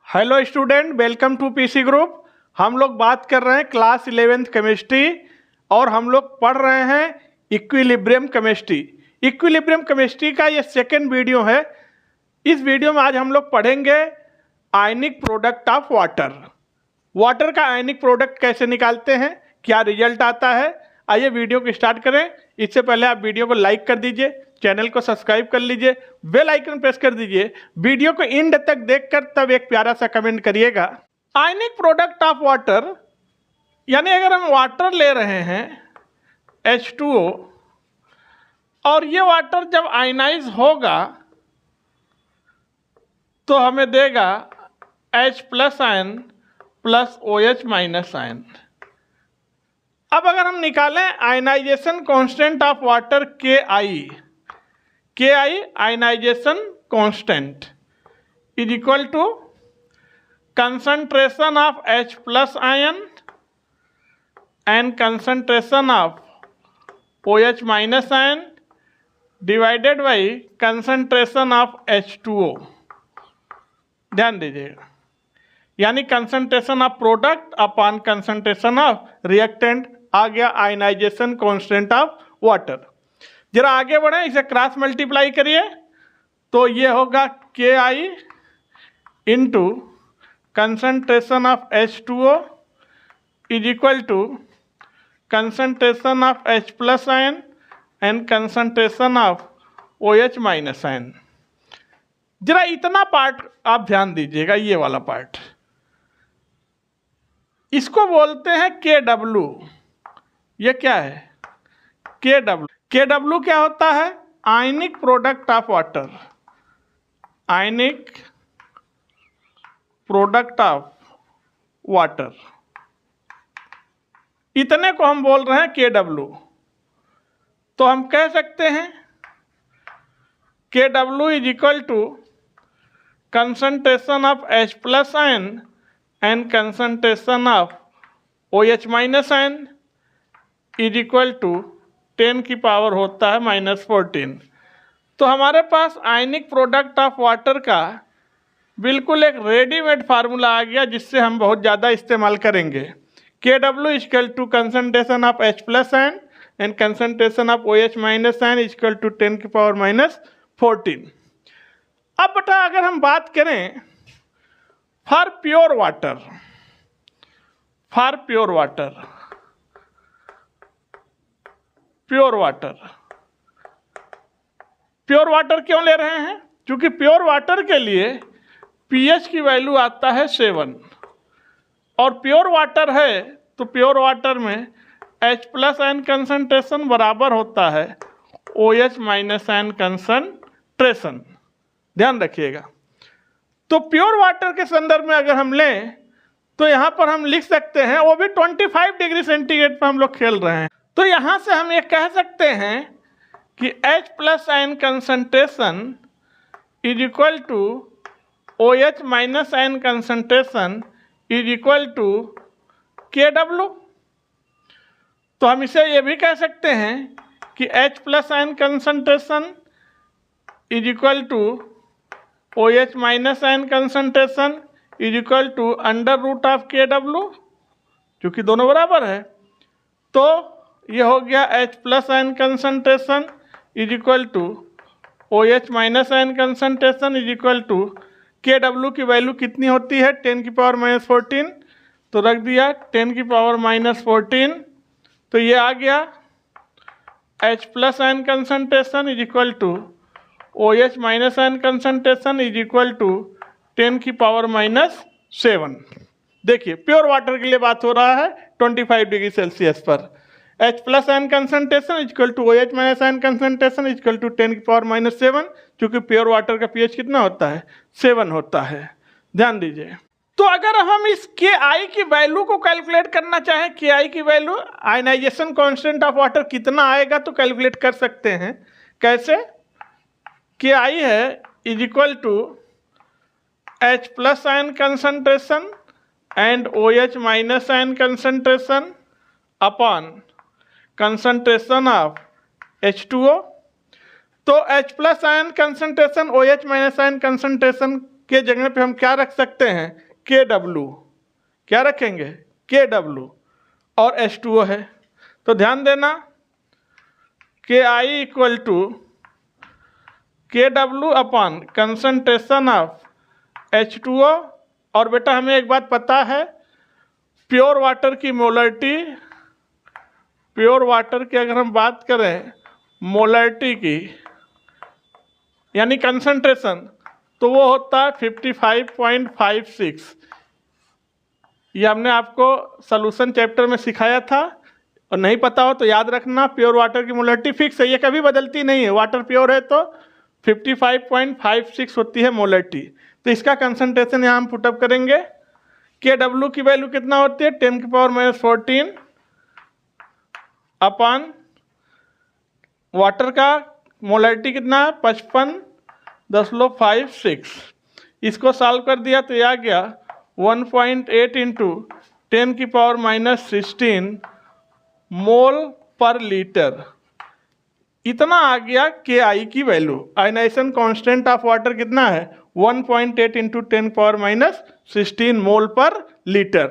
Hello student, welcome to PC group. हम लोग बात कर रहे हैं क्लास 11th केमिस्ट्री और हम लोग पढ़ रहे हैं इक्विलिब्रियम केमिस्ट्री। इक्विलिब्रियम केमिस्ट्री का ये सेकेंड वीडियो है। इस वीडियो में आज हम लोग पढ़ेंगे आयनिक प्रोडक्ट ऑफ वाटर। वाटर का आयनिक प्रोडक्ट कैसे निकालते हैं, क्या रिजल्ट आता है। आइए वीडियो को स्टार्ट करें। इससे पहले आप वीडियो को लाइक कर दीजिए, चैनल को सब्सक्राइब कर लीजिए, बेल आइकन प्रेस कर दीजिए। वीडियो को एंड तक देखकर तब एक प्यारा सा कमेंट करिएगा। आयनिक प्रोडक्ट ऑफ वाटर, यानी अगर हम वाटर ले रहे हैं H2O और ये वाटर जब आयनाइज होगा तो हमें देगा H plus ion plus OH minus ion. अब अगर हम निकालें ionization constant of water Ki ionization constant is equal to concentration of H plus ion and concentration of OH minus ion divided by concentration of H2O। ध्यान दीजिएगा, यानी concentration of product upon concentration of reactant आ गया ionisation constant of water. जरा आगे बढ़े, इसे cross multiply करिए तो ये होगा Ki into concentration of H2O is equal to concentration of H plus ion and concentration of OH minus ion। जरा इतना पार्ट आप ध्यान दीजिएगा, ये वाला पार्ट, इसको बोलते हैं KW। ये क्या है? KW क्या होता है? आयनिक product of water. Ionic product of water, इतने को हम बोल रहे हैं KW। तो हम कह सकते हैं KW is equal to concentration of H plus ion and concentration of OH minus ion is equal to 10 की पावर होता है -14। तो हमारे पास आयनिक प्रोडक्ट ऑफ वाटर का बिल्कुल एक रेडीमेड फार्मूला आ गया जिससे हम बहुत ज़्यादा इस्तेमाल करेंगे। KW equal to concentration of H plus ion and concentration of OH minus ion equal to 10 की पावर -14। अब बेटा अगर हम बात करें for pure water, pure water क्यों ले रहे हैं? क्योंकि प्योर वाटर के लिए pH की वैल्यू आता है 7 और प्योर वाटर है तो प्योर वाटर में H प्लस आयन कंसंट्रेशन बराबर होता है OH माइनस आयन कंसंट्रेशन। ध्यान रखिएगा। तो प्योर वाटर के संदर्भ में अगर हम लें तो यहाँ पर हम लिख सकते हैं, वो भी 25 डिग्री सेंटीग्रेड पर हम लोग खेल रहे हैं, तो यहाँ से हम ये कह सकते हैं कि H plus ion concentration is equal to OH minus ion concentration is equal to KW। तो हम इसे ये भी कह सकते हैं कि H plus ion concentration is equal to OH minus ion concentration is equal to under root of KW, क्योंकि दोनों बराबर है। तो ये हो गया H plus ion concentration is equal to OH minus ion concentration is equal to KW की value कितनी होती है? 10 की पावर -14। तो रख दिया 10 की पावर -14। तो ये आ गया H plus ion concentration is equal to OH minus ion concentration is equal to 10 की पावर -7। देखिए प्योर वाटर के लिए बात हो रहा है 25 डिग्री सेल्सियस पर। H plus ion concentration is equal to OH minus ion concentration is equal to 10 की पावर -7, क्योंकि प्योर वाटर का pH कितना होता है? 7 होता है। ध्यान दीजिए। तो अगर हम इस Ki की वैल्यू को कैलकुलेट करना चाहें, Ki की value ionization constant of water कितना आएगा तो कैलकुलेट कर सकते हैं। कैसे? Ki है is equal to H plus ion concentration and OH minus ion concentration upon concentration of H2O। तो H plus ion concentration OH minus ion concentration के जगह पे हम क्या रख सकते हैं, के डब्लू, क्या रखेंगे, के डब्लू, और H2O है। तो ध्यान देना के आई इक्वल टू के W upon concentration of H2O। और बेटा हमें एक बात पता है, प्योर वाटर की मोलरिटी, प्योर वाटर की अगर हम बात करें मोलरिटी की यानी कंसंट्रेशन, तो वो होता है 55.56। ये हमने आपको सॉल्यूशन चैप्टर में सिखाया था, और नहीं पता हो तो याद रखना, प्योर वाटर की मोलरिटी फिक्स है, ये कभी बदलती नहीं है। वाटर प्योर है तो 55.56 होती है मोलरिटी। तो इसका कंसंट्रेशन यहाँ हम पुटअप करेंगे। के डब्ल्यू की वैल्यू कितना होती है, 10⁻⁻14 अपॉन वाटर का मोलरिटी कितना है 55.56। इसको सॉल्व कर दिया तो ये आ गया 1.8 इंटू 10⁻⁻16 मोल पर लीटर। इतना आ गया के आई की value. Ionization constant of water कितना है 1.8 इंटू 10⁻⁻16 मोल पर लीटर।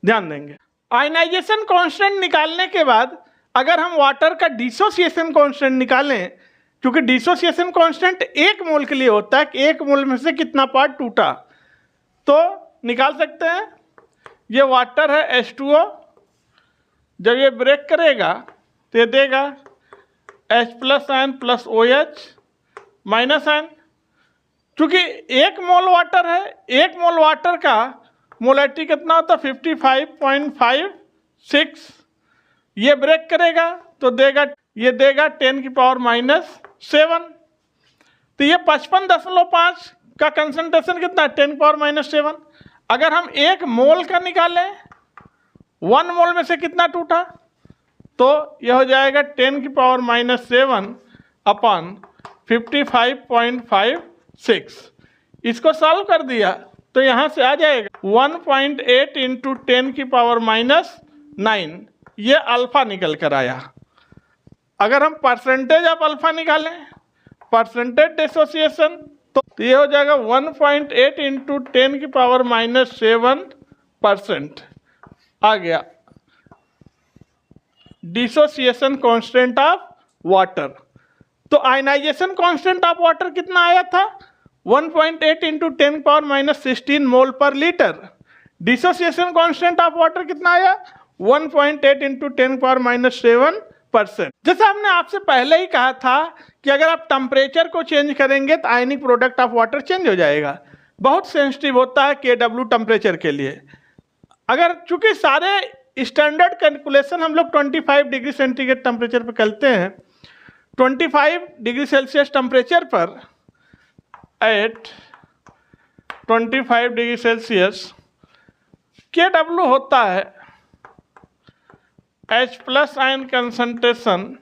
ध्यान देंगे, आयनाइजेशन कांस्टेंट निकालने के बाद अगर हम वाटर का डिसोसिएशन कांस्टेंट निकालें, क्योंकि डिसोसिएशन कांस्टेंट 1 मोल के लिए होता है कि 1 मोल में से कितना पार्ट टूटा, तो निकाल सकते हैं। ये वाटर है H2O, जब ये ब्रेक करेगा तो ये देगा H plus ion plus OH minus ion. चूँकि 1 मोल वाटर है, 1 मोल वाटर का मोलरिटी कितना होता है 55.56। ये ब्रेक करेगा तो देगा, ये देगा 10⁻⁻7। तो ये 55.5 का कंसंट्रेशन कितना है 10⁻⁻7। अगर हम 1 मोल का निकालें, 1 मोल में से कितना टूटा, तो यह हो जाएगा 10⁻⁻7 अपॉन 55.56। इसको सॉल्व कर दिया तो यहाँ से आ जाएगा 1.8 इंटू 10⁻⁻9। ये अल्फा निकल कर आया। अगर हम परसेंटेज ऑफ अल्फा निकालें, परसेंटेज डिसोसिएशन, तो ये हो जाएगा 1.8 इंटू 10⁻⁻7% आ गया डिसोसिएशन कांस्टेंट ऑफ वाटर। तो आयनाइजेशन कांस्टेंट ऑफ वाटर कितना आया था 1.8 इंटू 10⁻⁻16 मोल पर litre. Dissociation constant of water कितना आया 1.8 इंटू 10⁻⁻7%। जैसे हमने आपसे पहले ही कहा था कि अगर आप टेम्परेचर को चेंज करेंगे तो आयनिक प्रोडक्ट ऑफ वाटर चेंज हो जाएगा। बहुत सेंसिटिव होता है KW टेम्परेचर के लिए। अगर चूंकि सारे स्टैंडर्ड कैलकुलेशन हम लोग 25 डिग्री सेंटीग्रेड टेम्परेचर पर करते हैं, 25 डिग्री सेल्सियस टेम्परेचर पर एट 25 डिग्री सेल्सियस KW होता है H plus ion concentration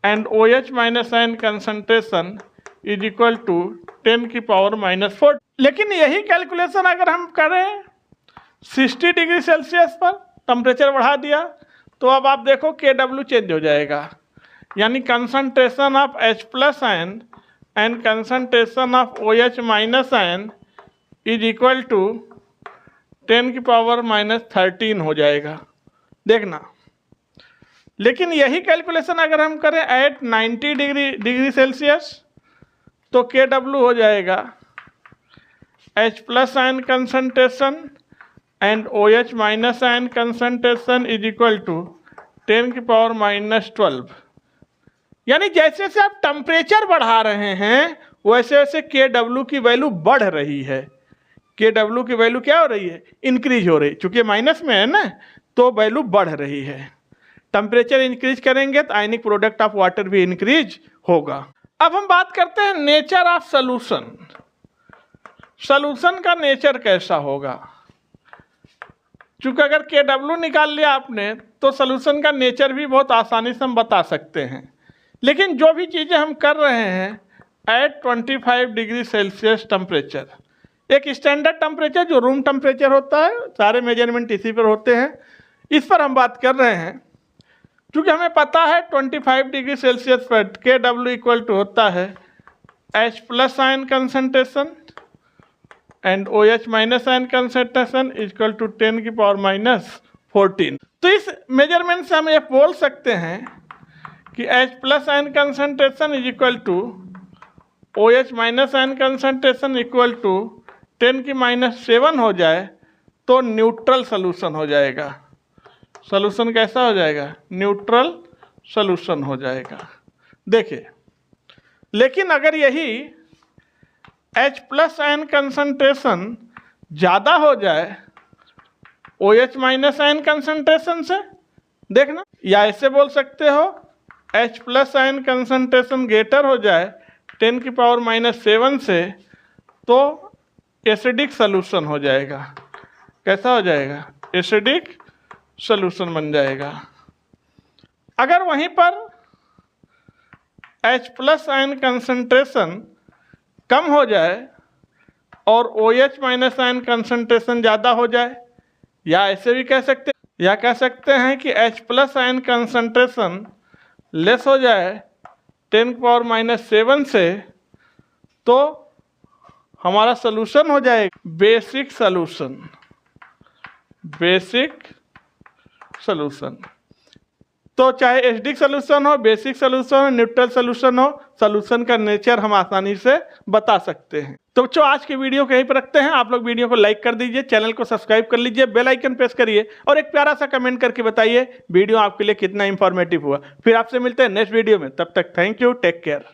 and OH minus ion concentration is equal to 10⁻⁻4। लेकिन यही कैलकुलेशन अगर हम करें 60 डिग्री सेल्सियस पर, टेम्परेचर बढ़ा दिया, तो अब आप देखो KW चेंज हो जाएगा, यानी concentration of H plus ion and concentration of OH minus ion is equal to 10⁻⁻13 हो जाएगा। देखना, लेकिन यही कैलकुलेशन अगर हम करें एट 90 डिग्री सेल्सियस, तो KW हो जाएगा H plus ion concentration and OH minus ion concentration is equal to 10⁻⁻12। यानी जैसे जैसे आप टेम्परेचर बढ़ा रहे हैं वैसे वैसे KW की वैल्यू बढ़ रही है। KW की वैल्यू क्या हो रही है, इंक्रीज हो रही है। चूंकि माइनस में है ना, तो वैल्यू बढ़ रही है। टेम्परेचर इंक्रीज करेंगे तो आयनिक प्रोडक्ट ऑफ वाटर भी इंक्रीज होगा। अब हम बात करते हैं नेचर ऑफ सॉल्यूशन। सॉल्यूशन का नेचर कैसा होगा। चूंकि अगर KW निकाल लिया आपने तो सॉल्यूशन का नेचर भी बहुत आसानी से हम बता सकते हैं। लेकिन जो भी चीज़ें हम कर रहे हैं एट 25 डिग्री सेल्सियस टेम्परेचर, एक स्टैंडर्ड टेम्परेचर जो रूम टेम्परेचर होता है, सारे मेजरमेंट इसी पर होते हैं, इस पर हम बात कर रहे हैं। क्योंकि हमें पता है 25 डिग्री सेल्सियस पर KW इक्वल टू होता है H plus ion concentration and OH minus ion concentration equal to 10 की पावर माइनस 14। तो इस मेजरमेंट से हम ये बोल सकते हैं कि H plus ion concentration is equal to OH minus ion concentration equal to 10 की माइनस 7 हो जाए तो न्यूट्रल सोल्यूशन हो जाएगा। सोल्यूशन कैसा हो जाएगा? न्यूट्रल सोल्यूशन हो जाएगा। देखिए, लेकिन अगर यही H प्लस आयन कंसंट्रेशन ज़्यादा हो जाए OH माइनस आयन कंसंट्रेशन से, देखना, या ऐसे बोल सकते हो H plus ion concentration greater हो जाए 10 की पावर माइनस 7 से, तो एसिडिक सोल्यूशन हो जाएगा। कैसा हो जाएगा? एसिडिक सोल्यूशन बन जाएगा। अगर वहीं पर H प्लस आयन कंसंट्रेशन कम हो जाए और OH माइनस आयन कंसंट्रेशन ज़्यादा हो जाए, या ऐसे भी कह सकते हैं कि H plus ion concentration less हो जाए 10 की पावर माइनस 7 से, तो हमारा सोल्यूशन हो जाएगा बेसिक सोल्यूशन। बेसिक सोल्यूशन तो चाहे एसिडिक सोल्यूशन हो, बेसिक सोल्यूशन हो, न्यूट्रल सोल्यूशन हो, सोल्यूशन का नेचर हम आसानी से बता सकते हैं। तो आज की वीडियो को यहीं पर रखते हैं। आप लोग वीडियो को लाइक कर दीजिए, चैनल को सब्सक्राइब कर लीजिए, बेल आइकन प्रेस करिए और एक प्यारा सा कमेंट करके बताइए वीडियो आपके लिए कितना इंफॉर्मेटिव हुआ। फिर आपसे मिलते हैं नेक्स्ट वीडियो में, तब तक थैंक यू, टेक केयर।